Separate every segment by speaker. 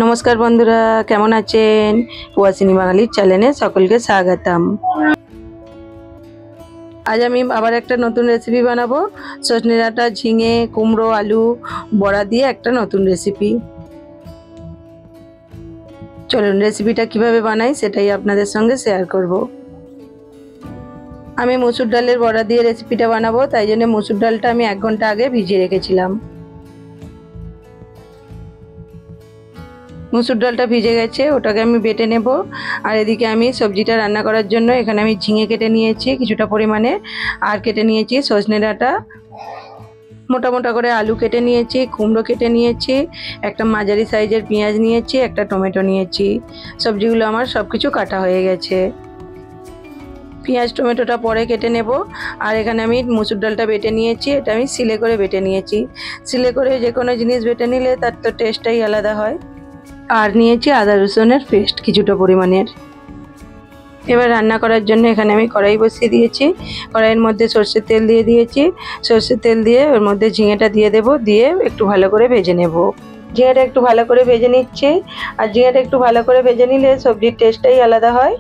Speaker 1: নমস্কার বন্ধুরা, কেমন আছেন? কুয়াশিনী বাঙালির চ্যানেলে সকলকে স্বাগতম। আজ আমি আবার একটা নতুন রেসিপি বানাবো। সজনে ডাঁটা, ঝিঙে, কুমড়ো, আলু বড়া দিয়ে একটা নতুন রেসিপি। চলুন রেসিপিটা কিভাবে বানাই সেটাই আপনাদের সঙ্গে শেয়ার করব। আমি মসুর ডালের বড়া দিয়ে রেসিপিটা বানাবো, তাই জন্য মসুর ডালটা আমি 1 ঘন্টা আগে ভিজিয়ে রেখেছিলাম। মসুর ডালটা ভিজে গেছে, ওটাকে আমি বেটে নেব। আর এদিকে আমি সবজিটা রান্না করার জন্য এখানে আমি ঝিঙে কেটে নিয়েছি কিছুটা পরিমাণে, আর কেটে নিয়েছি সজনে ডাঁটা, মোটা মোটা করে আলু কেটে নিয়েছি, কুমড়ো কেটে নিয়েছি, একটা মাঝারি সাইজের পেঁয়াজ নিয়েছি, একটা টমেটো নিয়েছি। সবজিগুলো আমার সব কিছু কাটা হয়ে গেছে। পেঁয়াজ টমেটোটা পরে কেটে নেব। আর এখানে আমি মসুর ডালটা বেটে নিয়েছি, এটা আমি শিলে করে বেটে নিয়েছি। শিলে করে যে কোনো জিনিস বেটে নিলে তার তো টেস্টটাই আলাদা হয়। আর নিয়েছি আদা রসুনের পেস্ট কিছুটা পরিমাণের। এবার রান্না করার জন্য এখানে আমি কড়াই বসিয়ে দিয়েছি। কড়াইয়ের মধ্যে সরষের তেল দিয়ে দিয়েছি। সরষের তেল দিয়ে ওর মধ্যে ঝিঙেটা দিয়ে দেব, দিয়ে একটু ভালো করে ভেজে নেব। ঝিঙেটা একটু ভালো করে ভেজে নিচ্ছি। আর ঝিঙেটা একটু ভালো করে ভেজে নিলে সবজির টেস্টটাই আলাদা হয়।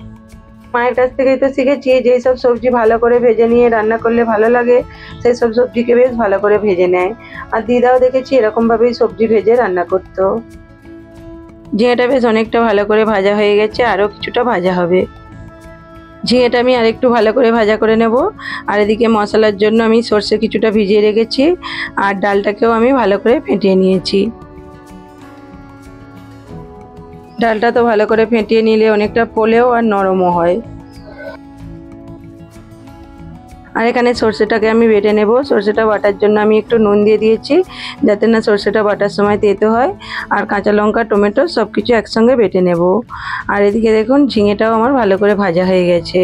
Speaker 1: মায়ের কাছ থেকেই তো শিখেছি, যেই সব সবজি ভালো করে ভেজে নিয়ে রান্না করলে ভালো লাগে সেই সব সবজিকে বেশ ভালো করে ভেজে নেয়। আর দিদাও দেখেছি এরকমভাবেই সবজি ভেজে রান্না করতো। ঝিঙেটা বেশ অনেকটা ভালো করে ভাজা হয়ে গেছে, আরও কিছুটা ভাজা হবে। ঝিঙেটা আমি আরেকটু ভালো করে ভাজা করে নেব। আর এদিকে মশলার জন্য আমি সর্ষে কিছুটা ভিজিয়ে রেখেছি, আর ডালটাকেও আমি ভালো করে ফেটিয়ে নিয়েছি। ডালটা তো ভালো করে ফেটিয়ে নিলে অনেকটা ফোলেও আর নরমও হয়। আর এখানে সর্ষেটাকে আমি বেটে নেব। সর্ষেটা বাটার জন্য আমি একটু নুন দিয়ে দিয়েছি, যাতে না সর্ষেটা বাটার সময় তেতো হয়। আর কাঁচা লঙ্কা, টমেটো সব কিছু একসঙ্গে বেটে নেব। আর এদিকে দেখুন ঝিঙেটাও আমার ভালো করে ভাজা হয়ে গেছে।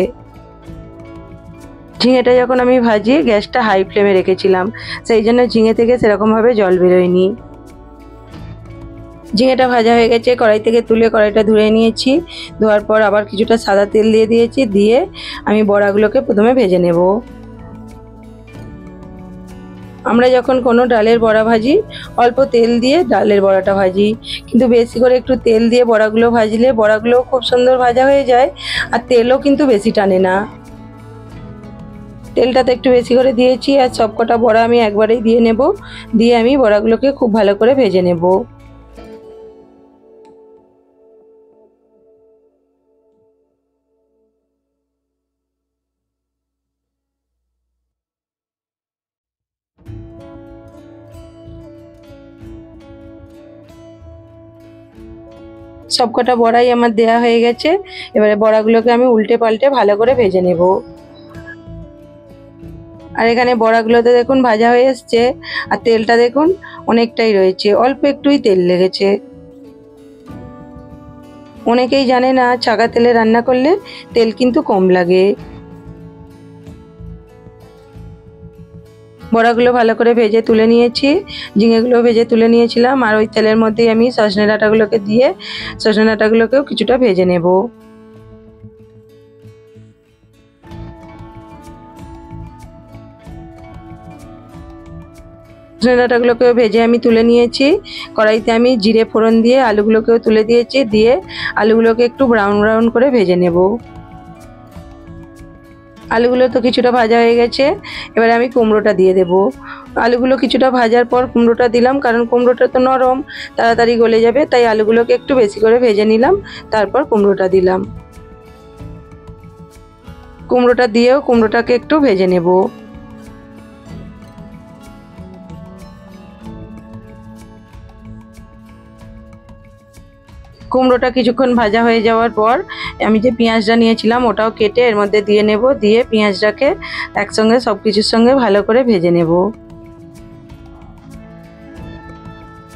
Speaker 1: ঝিঙেটা যখন আমি ভাজি গ্যাসটা হাই ফ্লেমে রেখেছিলাম, সেই জন্য ঝিঙে থেকে সেরকমভাবে জল বেরোয়নি। ঝিঙেটা ভাজা হয়ে গেছে, কড়াই থেকে তুলে কড়াইটা ধুয়ে নিয়েছি। ধোয়ার পর আবার কিছুটা সাদা তেল দিয়ে দিয়েছি, দিয়ে আমি বড়াগুলোকে প্রথমে ভেজে নেব। আমরা যখন কোনো ডালের বড়া ভাজি অল্প তেল দিয়ে ডালের বড়াটা ভাজি, কিন্তু বেশি করে একটু তেল দিয়ে বড়াগুলো ভাজলে বড়াগুলো খুব সুন্দর ভাজা হয়ে যায়, আর তেলও কিন্তু বেশি টানে না। তেলটাতে একটু বেশি করে দিয়েছি, আর সবকটা বড়া আমি একবারেই দিয়ে নেব। দিয়ে আমি বড়াগুলোকে খুব ভালো করে ভেজে নেব। সবকটা বড়াই আমার দেয়া হয়ে গেছে। এবারে বড়াগুলোকে আমি উল্টে পাল্টে ভালো করে ভেজে নেব। আর এখানে বড়াগুলোতে দেখুন ভাজা হয়ে এসছে, আর তেলটা দেখুন অনেকটাই রয়েছে, অল্প একটুই তেল লেগেছে। অনেকেই জানে না ছাকা তেলে রান্না করলে তেল কিন্তু কম লাগে। বড়াগুলো ভালো করে ভেজে তুলে নিয়েছি, ঝিঙেগুলো ভেজে তুলে নিয়েছিলাম। আর ওই তেলের মধ্যেই আমি সজনে ডাঁটাগুলোকে দিয়ে সজনে ডাঁটাগুলোকেও কিছুটা ভেজে নেব। সজনে ডাঁটাগুলোকেও ভেজে আমি তুলে নিয়েছি। কড়াইতে আমি জিরে ফোড়ন দিয়ে আলুগুলোকেও তুলে দিয়েছি, দিয়ে আলুগুলোকে একটু ব্রাউন ব্রাউন করে ভেজে নেব। আলুগুলো তো কিছুটা ভাজা হয়ে গেছে, এবারে আমি কুমড়োটা দিয়ে দেব। আলুগুলো কিছুটা ভাজার পর কুমড়োটা দিলাম, কারণ কুমড়োটা তো নরম, তাড়াতাড়ি গলে যাবে, তাই আলুগুলোকে একটু বেশি করে ভেজে নিলাম, তারপর কুমড়োটা দিলাম। কুমড়োটা দিয়েও কুমড়োটাকে একটু ভেজে নেব। কুমড়োটা কিছুক্ষণ ভাজা হয়ে যাওয়ার পর আমি যে পেঁয়াজটা নিয়েছিলাম ওটাও কেটে এর মধ্যে দিয়ে নেব, দিয়ে পেঁয়াজটাকে একসঙ্গে সব কিছুর সঙ্গে ভালো করে ভেজে নেব।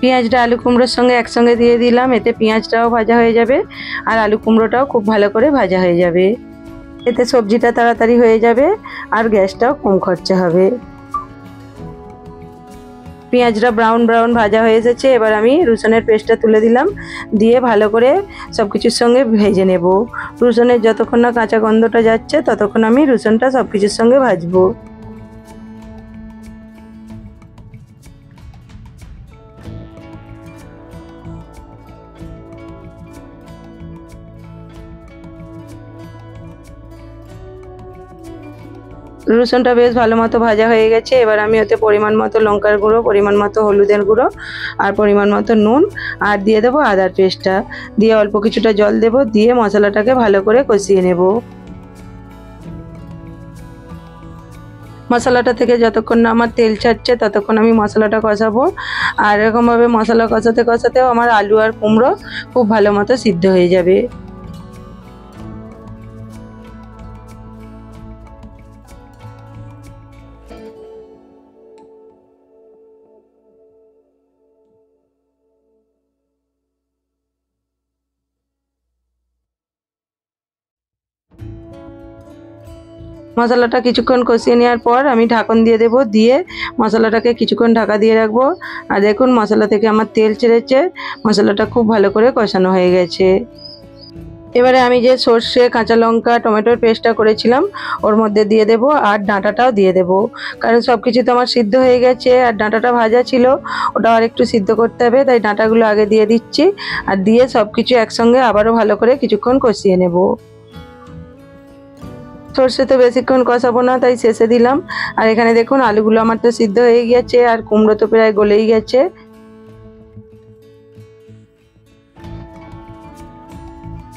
Speaker 1: পেঁয়াজটা আলু কুমড়োর সঙ্গে একসঙ্গে দিয়ে দিলাম, এতে পেঁয়াজটাও ভাজা হয়ে যাবে আর আলু কুমড়োটাও খুব ভালো করে ভাজা হয়ে যাবে। এতে সবজিটা তাড়াতাড়ি হয়ে যাবে আর গ্যাসটাও কম খরচা হবে। পেঁয়াজটা ব্রাউন ব্রাউন ভাজা হয়ে এসেছে, এবার আমি রসুনের পেস্টটা তুলে দিলাম, দিয়ে ভালো করে সব কিছুর সঙ্গে ভেজে নেব। রসুনের যতক্ষণ না কাঁচা গন্ধটা যাচ্ছে ততক্ষণ আমি রসুনটা সব কিছুর সঙ্গে ভাজবো। রসুনটা বেশ ভালো মতো ভাজা হয়ে গেছে। এবার আমি ওতে পরিমাণ মতো লঙ্কার গুঁড়ো, পরিমাণ মতো হলুদের গুঁড়ো আর পরিমাণ মতো নুন আর দিয়ে দেবো আদার পেস্টটা, দিয়ে অল্প কিছুটা জল দেব, দিয়ে মশলাটাকে ভালো করে কষিয়ে নেব। মশলাটা থেকে যতক্ষণ না আমার তেল ছাড়ছে ততক্ষণ আমি মশলাটা কষাবো। আর এরকমভাবে মশলা কষাতে কষাতেও আমার আলু আর কুমড়ো খুব ভালো মতো সিদ্ধ হয়ে যাবে। মশলাটা কিছুক্ষণ কষিয়ে নেওয়ার পর আমি ঢাকন দিয়ে দেব, দিয়ে মশলাটাকে কিছুক্ষণ ঢাকা দিয়ে রাখবো। আর দেখুন মশলা থেকে আমার তেল ছেড়েছে, মশলাটা খুব ভালো করে কষানো হয়ে গেছে। এবারে আমি যে সর্ষে, কাঁচা লঙ্কা, টমেটোর পেস্টটা করেছিলাম ওর মধ্যে দিয়ে দেব আর ডাঁটাটাও দিয়ে দেব, কারণ সব কিছু তো আমার সিদ্ধ হয়ে গেছে আর ডাঁটাটা ভাজা ছিল, ওটা আর একটু সিদ্ধ করতে হবে, তাই ডাঁটাগুলো আগে দিয়ে দিচ্ছি। আর দিয়ে সব কিছু একসঙ্গে আবারও ভালো করে কিছুক্ষণ কষিয়ে নেব। সর্ষে তো বেশিক্ষণ কষাবো না, তাই শেষে দিলাম। আর এখানে দেখুন আলুগুলো আমার তো সিদ্ধ হয়ে গেছে আর কুমড়ো তো প্রায় গলেই গেছে।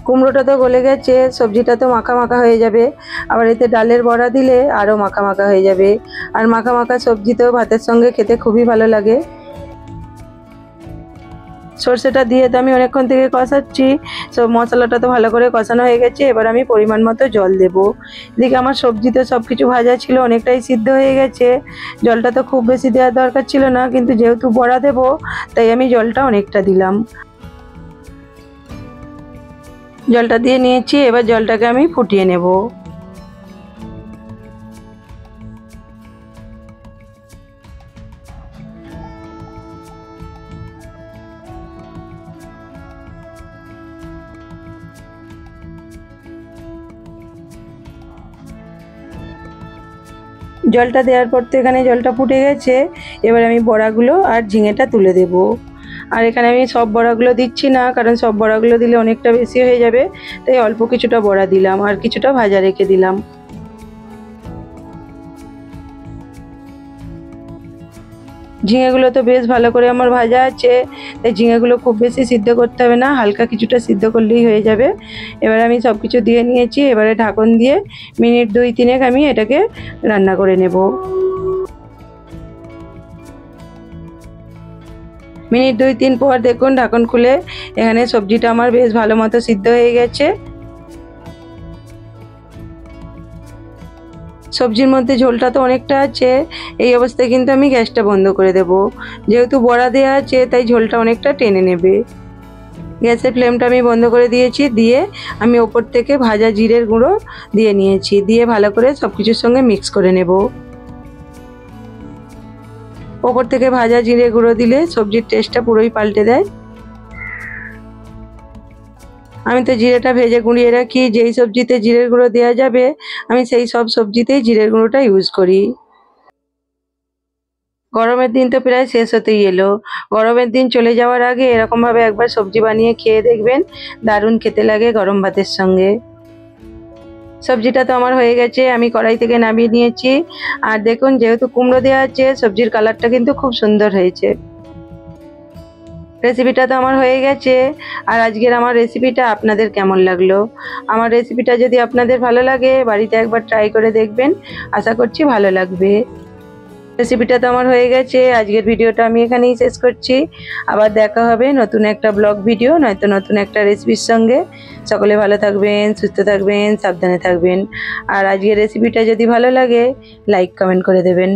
Speaker 1: কুমড়োটা তো গলে গেছে, সবজিটা তো মাখা মাখা হয়ে যাবে, আবার এতে ডালের বড়া দিলে আরও মাখা মাখা হয়ে যাবে। আর মাখা মাখা সবজি তো ভাতের সঙ্গে খেতে খুবই ভালো লাগে। সর্ষেটা দিয়ে তো আমি অনেকক্ষণ থেকে কষাচ্ছি, সব মশলাটা তো ভালো করে কষানো হয়ে গেছে। এবার আমি পরিমাণ মতো জল দেব। এদিকে আমার সবজি তো সব কিছু ভাজা ছিল, অনেকটাই সিদ্ধ হয়ে গেছে। জলটা তো খুব বেশি দেওয়ার দরকার ছিল না, কিন্তু যেহেতু বড়া দেব তাই আমি জলটা অনেকটা দিলাম। জলটা দিয়ে নিয়েছি, এবার জলটাকে আমি ফুটিয়ে নেব। জলটা দেওয়ার পর তো এখানে জলটা ফুটে গেছে। এবার আমি বড়াগুলো আর ঝিঙেটা তুলে দেব। আর এখানে আমি সব বড়াগুলো দিচ্ছি না, কারণ সব বড়াগুলো দিলে অনেকটা বেশি হয়ে যাবে, তাই অল্প কিছুটা বড়া দিলাম আর কিছুটা ভাজা রেখে দিলাম। ঝিঙেগুলো তো বেশ ভালো করে আমার ভাজা আছে, তাই ঝিঙেগুলো খুব বেশি সিদ্ধ করতে হবে না, হালকা কিছুটা সিদ্ধ করলেই হয়ে যাবে। এবার আমি সব কিছু দিয়ে নিয়েছি, এবারে ঢাকন দিয়ে মিনিট 2-3 আমি এটাকে রান্না করে নেব। মিনিট 2-3 পর দেখুন ঢাকন খুলে এখানে সবজিটা আমার বেশ ভালো মতো সিদ্ধ হয়ে গেছে। সবজির মধ্যে ঝোলটা তো অনেকটা আছে, এই অবস্থায় কিন্তু আমি গ্যাসটা বন্ধ করে দেব, যেহেতু বড়া দেওয়া আছে তাই ঝোলটা অনেকটা টেনে নেবে। গ্যাসের ফ্লেমটা আমি বন্ধ করে দিয়েছি, দিয়ে আমি ওপর থেকে ভাজা জিরের গুঁড়ো দিয়ে নিয়েছি, দিয়ে ভালো করে সব কিছুর সঙ্গে মিক্স করে নেব। ওপর থেকে ভাজা জিরে গুঁড়ো দিলে সবজির টেস্টটা পুরোই পাল্টে দেয়। আমি তো জিরেটা ভেজে গুঁড়িয়ে রাখি, যেই সবজিতে জিরের গুঁড়ো দেওয়া যাবে আমি সেই সব সবজিতেই জিরের গুঁড়োটা ইউজ করি। গরমের দিন তো প্রায় শেষ হতেই এলো, গরমের দিন চলে যাওয়ার আগে এরকমভাবে একবার সবজি বানিয়ে খেয়ে দেখবেন, দারুণ খেতে লাগে গরম ভাতের সঙ্গে। সবজিটা তো আমার হয়ে গেছে, আমি কড়াই থেকে নামিয়ে নিয়েছি। আর দেখুন যেহেতু কুমড়ো দেওয়া আছে সবজির কালারটা কিন্তু খুব সুন্দর হয়েছে। রেসিপিটা তো আমার হয়ে গেছে। আর আজকের আমার রেসিপিটা আপনাদের কেমন লাগলো? আমার রেসিপিটা যদি আপনাদের ভালো লাগে বাড়িতে একবার ট্রাই করে দেখবেন, আশা করছি ভালো লাগবে। রেসিপিটা তো আমার হয়ে গেছে, আজকের ভিডিওটা আমি এখানেই শেষ করছি। আবার দেখা হবে নতুন একটা ব্লগ ভিডিও নয়তো নতুন একটা রেসিপির সঙ্গে। সকলে ভালো থাকবেন, সুস্থ থাকবেন, সাবধানে থাকবেন। আর আজকের রেসিপিটা যদি ভালো লাগে লাইক কমেন্ট করে দেবেন।